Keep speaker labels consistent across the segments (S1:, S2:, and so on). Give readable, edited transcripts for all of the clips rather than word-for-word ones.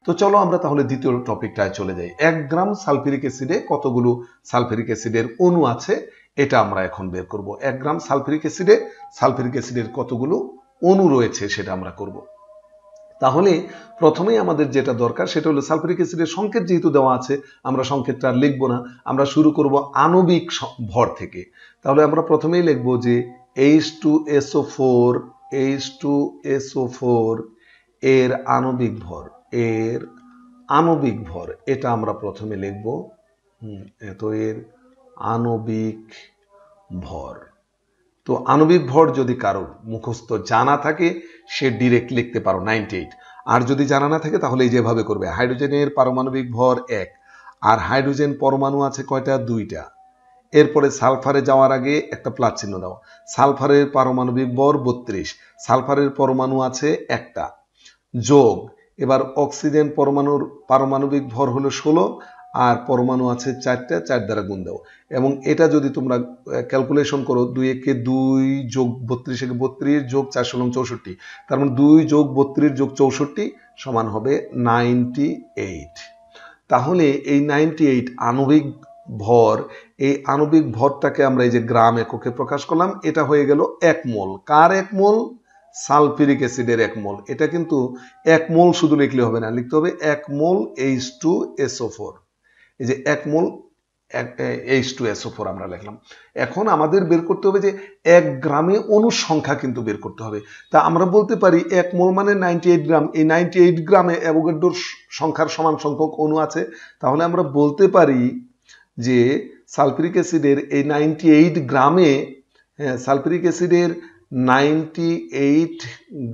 S1: তো চলো আমরা তাহলে দ্বিতীয় টপিকটায় চলে যাই। 1 গ্রাম সালফিউরিক অ্যাসিডে কতগুলো সালফিউরিক অ্যাসিডের অণু আছে এটা আমরা এখন বের করব। 1 গ্রাম সালফিউরিক অ্যাসিডের কতগুলো অণু রয়েছে সেটা আমরা করব। তাহলে প্রথমেই আমাদের যেটা দরকার সেটা হলো সালফিউরিক অ্যাসিডের সংকেত যেহেতু দেওয়া আছে আমরা সংকেতটা আর লিখব না, আমরা শুরু করব আণবিক ভর থেকে। তাহলে আমরা প্রথমেই লিখব যে H2SO4 এর আণবিক ভর এটা আমরা প্রথমে লিখব। এর আণবিক ভর। তো আণবিক ভর যদি কারো মুখস্থ জানা থাকে সে ডিরেক্ট লিখতে পারো 98। আর যদি জানা না থাকে তাহলে এই যেভাবে করবে, হাইড্রোজেনের পারমাণবিক ভর 1, আর হাইড্রোজেন পরমাণু আছে কয়টা? 2টা। এরপরে সালফারে যাওয়ার আগে একটা প্লাস চিহ্ন দাও। সালফারের পারমাণবিক ভর 32, সালফারের পরমাণু আছে একটা, যোগ এবার অক্সিজেন পরমাণুর পারমাণবিক ভর হলো 16 আর পরমাণু আছে 4টা, 4 দ্বারা গুণ দাও। এবং এটা যদি তোমরা ক্যালকুলেশন করো 2 একে 2 যোগ 32 একে 32 যোগ 4 16 64, তার মানে 2 যোগ 32 যোগ 64 সমান হবে 98। তাহলে এই 98 আণবিক ভর, এই আণবিক ভরটাকে আমরা এই যে গ্রাম এককে প্রকাশ করলাম, এটা হয়ে গেল 1 মোল। কার 1 মোল? সালফিউরিক অ্যাসিডের 1 মোল। এটা কিন্তু 1 মোল শুধু লিখলে হবে না, লিখতে হবে 1 মোল H2SO4। এই যে 1 মোল H2SO4 আমরা লিখলাম। এখন আমাদের বের করতে হবে যে 1 গ্রামে অণুর সংখ্যা কিন্তু বের করতে হবে। তা আমরা বলতে পারি 1 মোল মানে 98 গ্রাম। এই 98 গ্রামে অ্যাভোগাড্রোর সংখ্যার সমান সংখ্যক অণু আছে। তাহলে আমরা বলতে পারি যে সালফিউরিক অ্যাসিডের এই 98 গ্রামে, সালফিউরিক অ্যাসিডের 98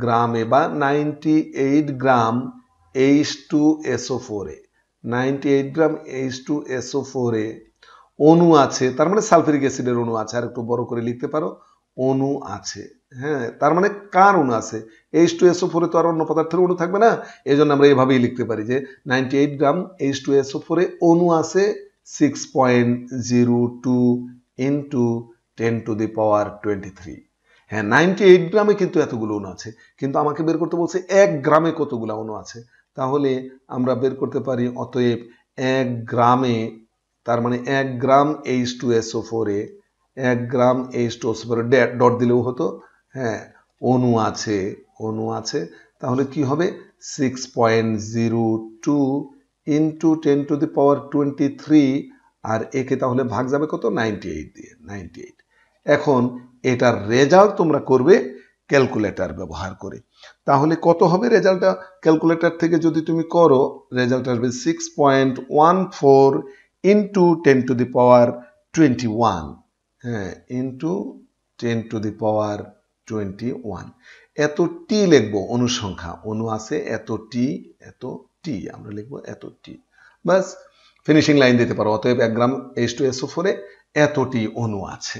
S1: গ্রামে বা 98 গ্রাম H2SO4 এ 98 গ্রাম H2SO4 এ অণু আছে। তার মানে সালফিউরিক অ্যাসিডের অণু আছে। আর একটু বড় করে লিখতে পারো, অণু আছে। হ্যাঁ, তার মানে কার অণু আছে? H2SO4 এ তো আর অন্য পদার্থের অণু থাকবে না, এই জন্য আমরা এভাবেই লিখতে পারি যে 98 গ্রাম H2SO4 এ অণু আছে 6.02 ইন্টু 10⁻23। হ্যাঁ, 98 গ্রামে কিন্তু এতগুলো অণু আছে, কিন্তু আমাকে বের করতে বলছে 1 গ্রামে কতগুলো অণু আছে। তাহলে আমরা বের করতে পারি অতএব 1 গ্রামে, তার মানে 1 গ্রাম H2SO4 এ 1 গ্রাম H2SO4 ডট দিলেও হতো। হ্যাঁ, অণু আছে। তাহলে কি হবে? 6.02 ইন্টু 10⁻23, আর একে তাহলে ভাগ যাবে কত? 98 দিয়ে, 98। এখন এটার রেজাল্ট তোমরা করবে ক্যালকুলেটর ব্যবহার করে। তাহলে কত হবে রেজাল্টটা? ক্যালকুলেটর থেকে যদি তুমি করো রেজাল্ট আসবে 6.14 ইন্টু 10⁻21। হ্যাঁ, ইন্টু 10⁻21। এত টি লিখবো অনুসংখ্যা, অণু আছে এত টি আমরা লিখবো এত টি। বাস, ফিনিশিং লাইন দিতে পারো। অতএব 1 গ্রাম H2SO4 এ এতটি অণু আছে।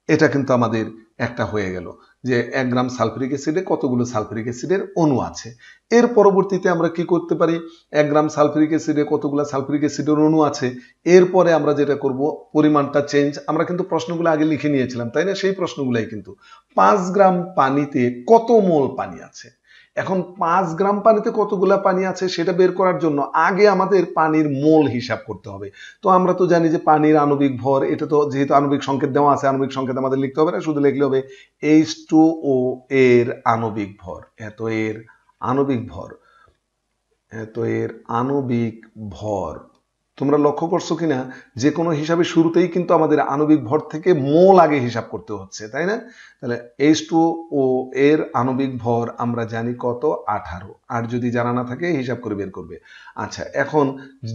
S1: এটা কিন্তু আমাদের একটা হয়ে গেল যে 1 গ্রাম সালফিউরিক অ্যাসিডে কতগুলো সালফিউরিক অ্যাসিডের অণু আছে। এর পরবর্তীতে আমরা কি করতে পারি? 1 গ্রাম সালফিউরিক অ্যাসিডে কতগুলো সালফিউরিক অ্যাসিডের অণু আছে, এরপরে আমরা যেটা করব পরিমাণটা চেঞ্জ। আমরা কিন্তু প্রশ্নগুলো আগে লিখে নিয়েছিলাম, তাই না? সেই প্রশ্নগুলাই কিন্তু 5 গ্রাম পানিতে কত মোল পানি আছে। এখন 5 গ্রাম পানিতে কতগুলা পানি আছে সেটা বের করার জন্য আগে আমাদের পানির মোল হিসাব করতে হবে। তো আমরা তো জানি যে পানির আণবিক ভর, এটা তো যেহেতু আণবিক সংকেত দেওয়া আছে, আণবিক সংকেত আমাদের লিখতে হবে না, শুধু লিখলে হবে H2O এর আণবিক ভর। এত এর আণবিক ভর। তোমরা লক্ষ্য করছো কিনা যে কোনো হিসাবে শুরুতেই কিন্তু আমাদের আণবিক ভর থেকে মোল আগে হিসাব করতে হচ্ছে, তাই না? তাহলে H2O এর আণবিক ভর আমরা জানি কত? 18। আর যদি জানা না থাকে হিসাব করে বের করবে। আচ্ছা, এখন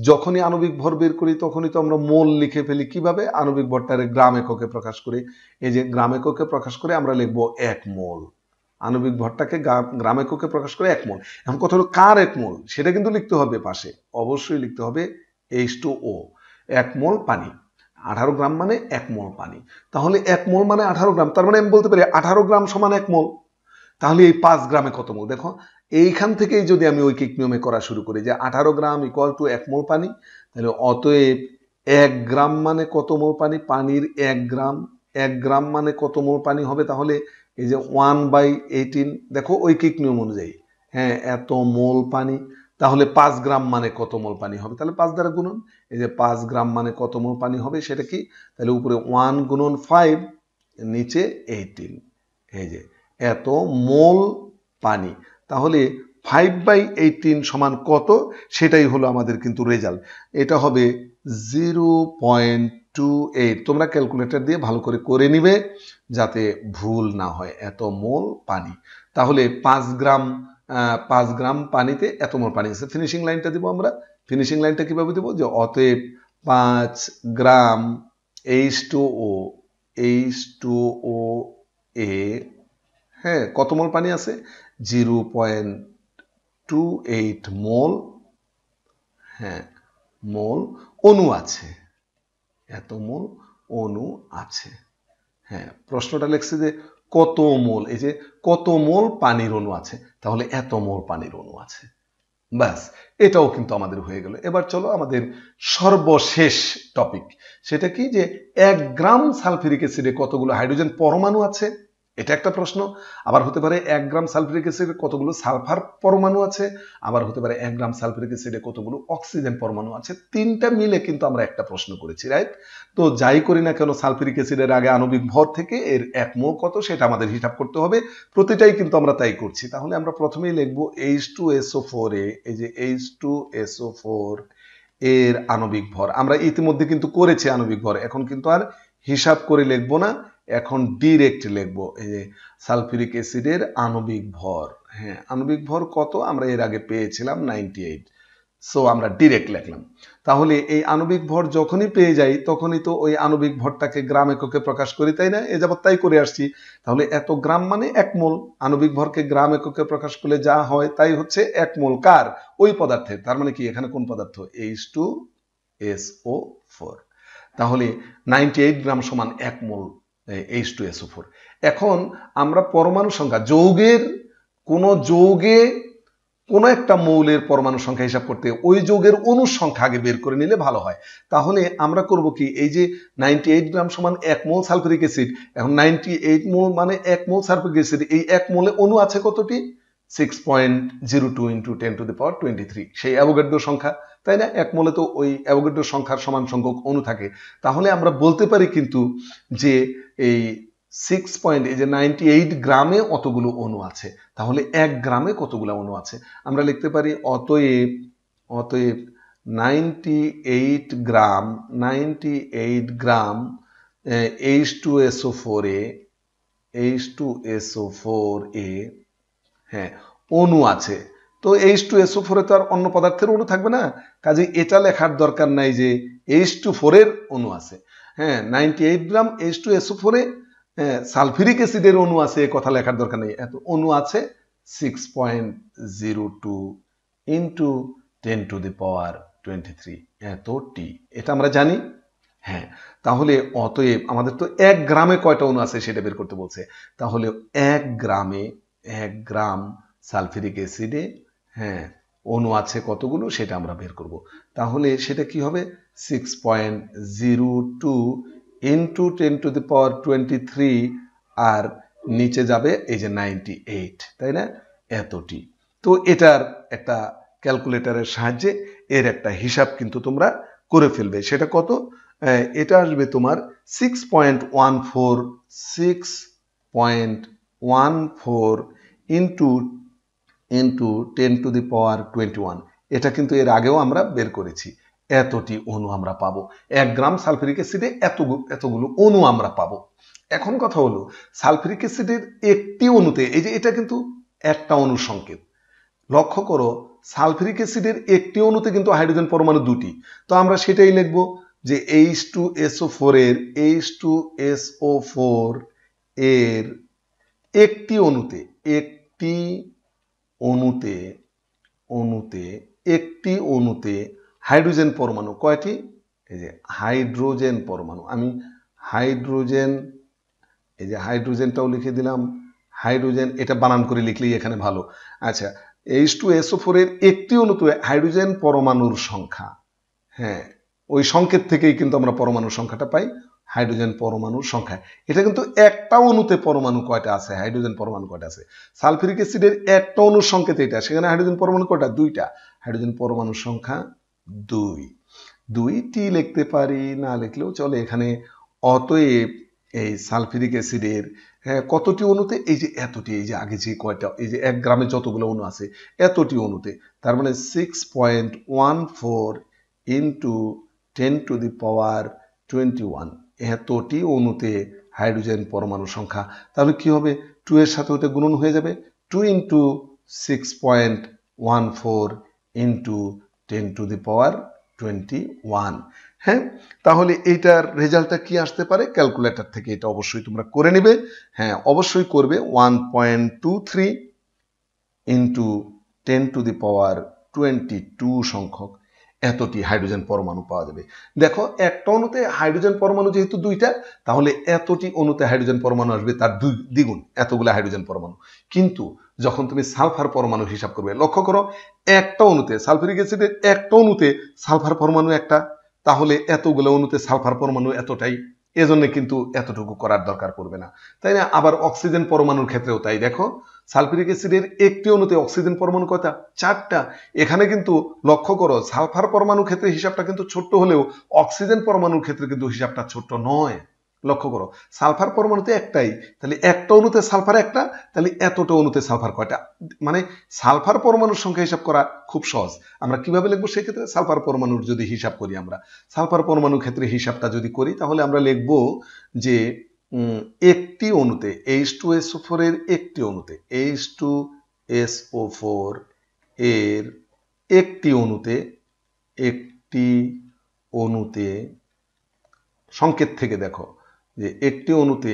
S1: যখনই আণবিক ভর বের করি তখনই তো আমরা মোল লিখে ফেলি। কিভাবে? আণবিক ভরটারে গ্রাম এককে প্রকাশ করে। এই যে গ্রাম এককে প্রকাশ করে আমরা লিখবো 1 মোল। আণবিক ভরটাকে গ্রাম এককে প্রকাশ করে 1 মোল। এখন কথা হলো কার 1 মোল সেটা কিন্তু লিখতে হবে পাশে, অবশ্যই লিখতে হবে H2O। 1 মোল পানি, 18 গ্রাম মানে 1 মোল পানি। তাহলে 1 মোল মানে 18 গ্রাম, তার মানে আমি বলতে পারি 18 গ্রাম সমান 1 মোল। তাহলে এই 5 গ্রামে কত মোল? দেখো এইখান থেকেই যদি আমি ঐকিক নিয়মে করা শুরু করি যে 18 গ্রাম ইকুয়াল টু 1 মোল পানি, তাহলে অতএব 1 গ্রাম মানে কত মোল পানি? পানির 1 গ্রাম। 1 গ্রাম মানে কত মোল পানি হবে? তাহলে এই যে 1/18, দেখো ঐকিক নিয়ম অনুযায়ী, হ্যাঁ, এত মোল পানি। তাহলে 5 গ্রাম মানে কত মোল পানি হবে? তাহলে 5 দ্বারা গুণন। এই যে 5 গ্রাম মানে কত মোল পানি হবে সেটা কি? তাহলে উপরে 1 গুণন 5, নিচে 18। এই যে এত মোল পানি। তাহলে 5/18 সমান কত? সেটাই হলো আমাদের কিন্তু রেজাল্ট। এটা হবে 0.28। তোমরা ক্যালকুলেটর দিয়ে ভালো করে নিবে যাতে ভুল না হয়। এত মোল পানি। তাহলে 5 গ্রাম পানিতে এত মোল পানি আছে। ফিনিশিং লাইনটা দিব আমরা। ফিনিশিং লাইনটা কিভাবে দিব? যে অতএব 5 গ্রাম H2O এ হ্যাঁ কত মোল পানি আছে? 0.28 মোল মোল অণু আছে। এত মোল অণু আছে। প্রশ্নটা লিখছে যে কত মোল, এই যে কত মোল পানির অণু আছে, তাহলে এত মোল পানির অণু আছে। ব্যাস, এটাও কিন্তু আমাদের হয়ে গেল। এবার চলো আমাদের সর্বশেষ টপিক, সেটা কি? যে 1 গ্রাম সালফিউরিক অ্যাসিডে কতগুলো হাইড্রোজেন পরমাণু আছে, এটা একটা প্রশ্ন। আবার হতে পারে 1 গ্রাম সালফিউরিক অ্যাসিডে কতগুলো সালফার পরমাণু আছে, আবার হতে পারে 1 গ্রাম সালফিউরিক অ্যাসিডে কতগুলো অক্সিজেন পরমাণু আছে। তিনটা মিলে কিন্তু আমরা একটা প্রশ্ন করেছি, রাইট? তো যাই করি না কেন, সালফিউরিক অ্যাসিডের আগে আণবিক ভর থেকে এর 1 মোল কত সেটা আমাদের হিসাব করতে হবে। প্রতিটাই কিন্তু আমরা তাই করছি। তাহলে আমরা প্রথমেই লিখব H2SO4 এই যে H2SO4 এর আণবিক ভর। আমরা ইতিমধ্যে কিন্তু করেছি আণবিক ভর, এখন কিন্তু আর হিসাব করে লিখবো না, এখন ডিরেক্ট লিখবো। এই যে সালফিউরিক অ্যাসিডের আণবিক ভর, আণবিক ভর কত আমরা এর আগে পেয়েছিলাম 98। সো আমরা ডিরেক্ট লিখলাম। তাহলে এই আণবিক ভর যখনই পেয়ে যাই তখনই তো ওই আণবিক ভরটাকে গ্রাম এককে প্রকাশ করি, তাই না? এ যাবত তাই করে আসছি। তাহলে এত গ্রাম মানে 1 মোল। আণবিক ভরকে গ্রাম এককে প্রকাশ করলে যা হয় তাই হচ্ছে 1 মোল। কার? ওই পদার্থের। তার মানে কি এখানে কোন পদার্থ? H2SO4। তাহলে 98 গ্রাম সমান 1 মোল H2SO4। এখন আমরা পরমাণু সংখ্যা, যৌগে কোনো একটা মৌলের পরমাণু সংখ্যা হিসাব করতে ওই যৌগের অণুর সংখ্যা আগে বের করে নিলে ভালো হয়। তাহলে আমরা করব কি? এই যে 98 গ্রাম সমান 1 মোল সালফিউরিক অ্যাসিড, এখন 98 মোল মানে 1 মোল সালফিউরিক অ্যাসিড, এই 1 মোলে অণু আছে কতটি? 6.02 × 10⁻23, সেই অ্যাভোগাড্রো সংখ্যা, তাই না? 1 মোলে তো ওই অ্যাভোগাড্রো সংখ্যার সমান সংখ্যক অণু থাকে। তাহলে আমরা বলতে পারি কিন্তু যে এই 98 গ্রামে অতগুলো অণু আছে। তাহলে 1 গ্রামে কতগুলো অণু আছে? আমরা লিখতে পারি অতএব 98 গ্রাম H2SO4 এ অণু আছে। তো H2SO4 তো আর অন্য পদার্থের অণু থাকবে না, কাজে এটা লেখার দরকার নাই যে H2 এর অণু আছে। 98 গ্রাম H2SO4 এ সালফিউরিক অ্যাসিডের অণু আছে, কথা লেখার দরকার নেই। এত অণু আছে 6.02 × 10⁻23 এতটি, এটা আমরা জানি। তাহলে অতএব আমাদের তো 1 গ্রামে কয়টা অণু আছে সেটা বের করতে বলছে। তাহলে 1 গ্রাম সালফিউরিক অ্যাসিডে অণু আছে কতগুলো সেটা আমরা বের করব। তাহলে সেটা কি হবে? 6.02 × 10⁻23 আর নিচে যাবে এই যে 98, তাই না? এতটি। তো এটার একটা ক্যালকুলেটরের সাহায্যে এর একটা হিসাব কিন্তু তোমরা করে ফেলবে। সেটা কত? এটা আসবে তোমার 6.14 × 10⁻21। এটা কিন্তু এর আগেও আমরা বের করেছি। এতটি অণু আমরা পাবো। 1 গ্রাম সালফিউরিক অ্যাসিডে এতগুলো অণু আমরা পাবো। এখন কথা হলো, সালফিউরিক অ্যাসিডের একটি অণুতে, এই যে এটা কিন্তু একটা অণুর সংকেত, লক্ষ্য করো সালফিউরিক অ্যাসিডের একটি অণুতে কিন্তু হাইড্রোজেন পরমাণু দুটি। তো আমরা সেটাই লিখবো যে H2SO4 এর একটি অণুতে হাইড্রোজেন পরমাণু কয়টি? এই যে হাইড্রোজেন পরমাণু, আমি হাইড্রোজেনটাও লিখে দিলাম। হাইড্রোজেন এটা বানান করে লিখলেই এখানে ভালো। আচ্ছা, H2SO4 এর একটি অণুতে হাইড্রোজেন পরমাণুর সংখ্যা, ওই সংকেত থেকেই কিন্তু আমরা পরমাণুর সংখ্যাটা পাই, হাইড্রোজেন পরমাণুর সংখ্যা। এটা কিন্তু একটা অণুতে পরমাণু কয়টা আছে, হাইড্রোজেন পরমাণু কয়টা আছে। সালফিউরিক অ্যাসিডের একটা অণুর সংকেত এটা, সেখানে হাইড্রোজেন পরমাণু কয়টা? 2টা। হাইড্রোজেন পরমাণুর সংখ্যা 2টি লিখতে পারি, না লিখলেও চলে এখানে। অতএব এই সালফিউরিক অ্যাসিডের কতটি অণুতে, এই যে এতটি, এই যে আগে যে কয়টা, এই যে 1 গ্রামে যতগুলো অণু আছে এতটি অণুতে, তার মানে 6.14 ইন্টু 10⁻21 এতটি অণুতে হাইড্রোজেন পরমাণু সংখ্যা। তাহলে কি হবে, 2 এর সাথে ওটা গুণন হয়ে যাবে, 2 ইন্টু 6.14 ইন্টু 10⁻21। হ্যাঁ, তাহলে এইটার রেজাল্টটা কি আসতে পারে, ক্যালকুলেটর থেকে এটা অবশ্যই তোমরা করে নেবে। হ্যাঁ, অবশ্যই করবে। 1.23 ইন্টু 10⁻22 সংখ্যক এতটি হাইড্রোজেন পরমাণু পাওয়া যাবে। দেখো, একটা অণুতে হাইড্রোজেন পরমাণু যেহেতু 2টা, তাহলে এতটি অণুতে হাইড্রোজেন পরমাণু আসবে তার দ্বিগুণ, এতগুলো হাইড্রোজেন পরমাণু। কিন্তু যখন তুমি সালফার পরমাণু হিসাব করবে, লক্ষ্য করো, একটা অণুতে সালফিউরিক অ্যাসিডের একটা অণুতে সালফার পরমাণু একটা, তাহলে এতগুলো অণুতে সালফার পরমাণু এতটাই, এজন্য কিন্তু এতটুকু করার দরকার পড়বে না, তাই না? আবার অক্সিজেন পরমাণুর ক্ষেত্রেও তাই। দেখো, সালফিউরিক অ্যাসিডের একটি অণুতে অক্সিজেন পরমাণু কয়টা, 4টা। এখানে কিন্তু লক্ষ্য করো, সালফার পরমাণুর ক্ষেত্রে হিসাবটা কিন্তু ছোট্ট হলেও অক্সিজেন পরমাণুর ক্ষেত্রে কিন্তু হিসাবটা ছোট্ট নয়। লক্ষ্য করো, সালফার পরমাণুতে একটাই, তাহলে একটা অণুতে সালফার একটা, তাহলে এতটা অণুতে সালফার কয়টা, মানে সালফার পরমাণুর সংখ্যা হিসাব করা খুব সহজ। আমরা কিভাবে লিখবো সেক্ষেত্রে, সালফার পরমাণুর যদি হিসাব করি, আমরা সালফার পরমাণুর ক্ষেত্রে হিসাবটা যদি করি, তাহলে আমরা লিখবো যে একটি অণুতে H2SO4 এর একটি অণুতে H2SO4 এর একটি অণুতে সংকেত থেকে দেখো যে একটি অণুতে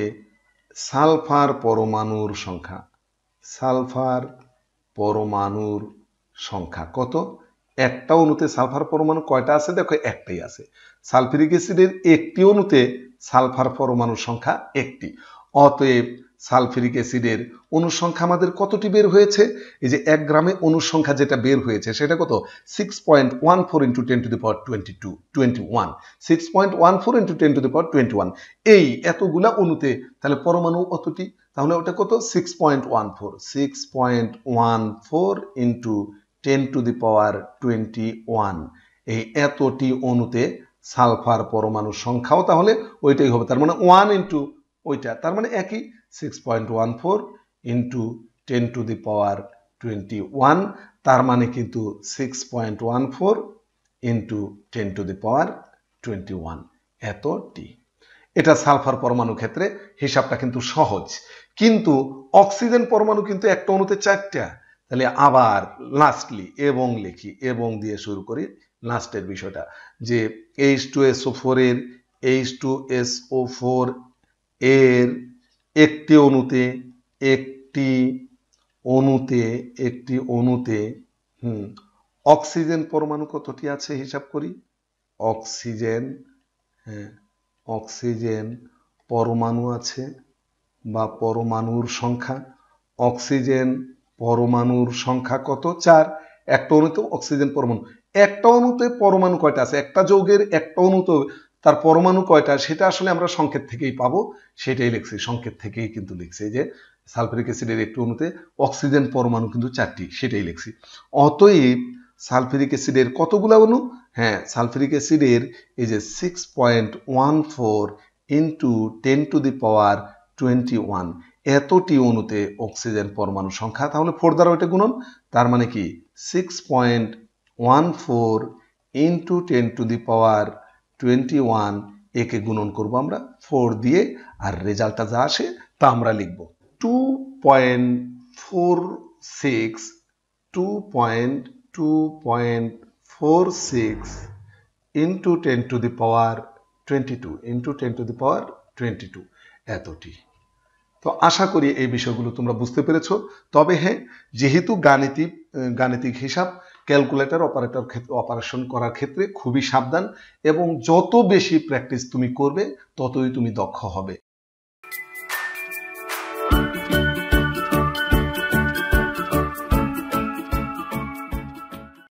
S1: সালফার পরমাণুর সংখ্যা কত। একটা অণুতে সালফার পরমাণু কয়টা আছে, দেখো একটাই আছে। সালফিউরিক অ্যাসিডের একটি অণুতে সালফার পরমাণুর সংখ্যা একটি। অতএব সালফিউরিক অ্যাসিডের অণুর সংখ্যা আমাদের কতটি বের হয়েছে, এই যে 1 গ্রামে অণুর সংখ্যা যেটা বের হয়েছে সেটা কত, 6.14 ইন্টু 10⁻21 6.14 ইন্টু 10⁻21। এই এতগুলা অণুতে তাহলে পরমাণু অতটি, তাহলে ওটা কত, 6.14 ইন্টু 10⁻21। এই এতটি অণুতে সালফার পরমাণুর সংখ্যাও তাহলে ওইটাই হবে, তার মানে 1 ইন্টু ওইটা, তার মানে একই 6.14 ইন্টু 10⁻21, তার মানে কিন্তু 6.14 ইন্টু 10⁻21 এতটি। এটা সালফার পরমাণু ক্ষেত্রে হিসাবটা কিন্তু সহজ। কিন্তু অক্সিজেন পরমাণু কিন্তু একটা অণুতে 4টা। তাহলে আবার লাস্টলি এবং লিখি, এবং দিয়ে শুরু করি লাস্টের বিষয়টা, যে H2SO4 এর একটি অণুতে অক্সিজেন পরমাণু কতটি আছে হিসাব করি। অক্সিজেন পরমাণু আছে, বা পরমাণুর সংখ্যা, অক্সিজেন পরমাণুর সংখ্যা কত, 4। একটা অণুতে অক্সিজেন পরমাণু, একটা অণুতে পরমাণু কয়টা আছে, একটা যৌগের একটা অণুতে তার পরমাণু কয়টা, সেটা আসলে আমরা সংকেত থেকেই পাবো, সেটাই লিখছি, সংকেত থেকেই কিন্তু লিখছি যে সালফিউরিক অ্যাসিডের একটি অণুতে অক্সিজেন পরমাণু কিন্তু 4টি, সেটাই লিখছি। অতএব সালফিউরিক অ্যাসিডের কতগুলো অণু, হ্যাঁ, সালফিউরিক অ্যাসিডের এই যে 6.14 ইন্টু 10⁻21 এতটি অণুতে অক্সিজেন পরমাণু সংখ্যা, তাহলে 4 দ্বারা ওইটা গুণন, তার মানে কি 6.14 ইন্টু 10⁻21 একে গুণন করব আমরা 4 দিয়ে, আর রেজাল্টটা যা আসে তা আমরা লিখব 2.46 ইন্টু 10⁻22 এতটি। তো আশা করি এই বিষয়গুলো তোমরা বুঝতে পেরেছো। তবে হ্যাঁ, যেহেতু গাণিতিক হিসাব, ক্যালকুলেটর অপারেশন করার ক্ষেত্রে খুবই সাবধান, এবং যত বেশি প্র্যাকটিস তুমি করবে ততই তুমি দক্ষ হবে।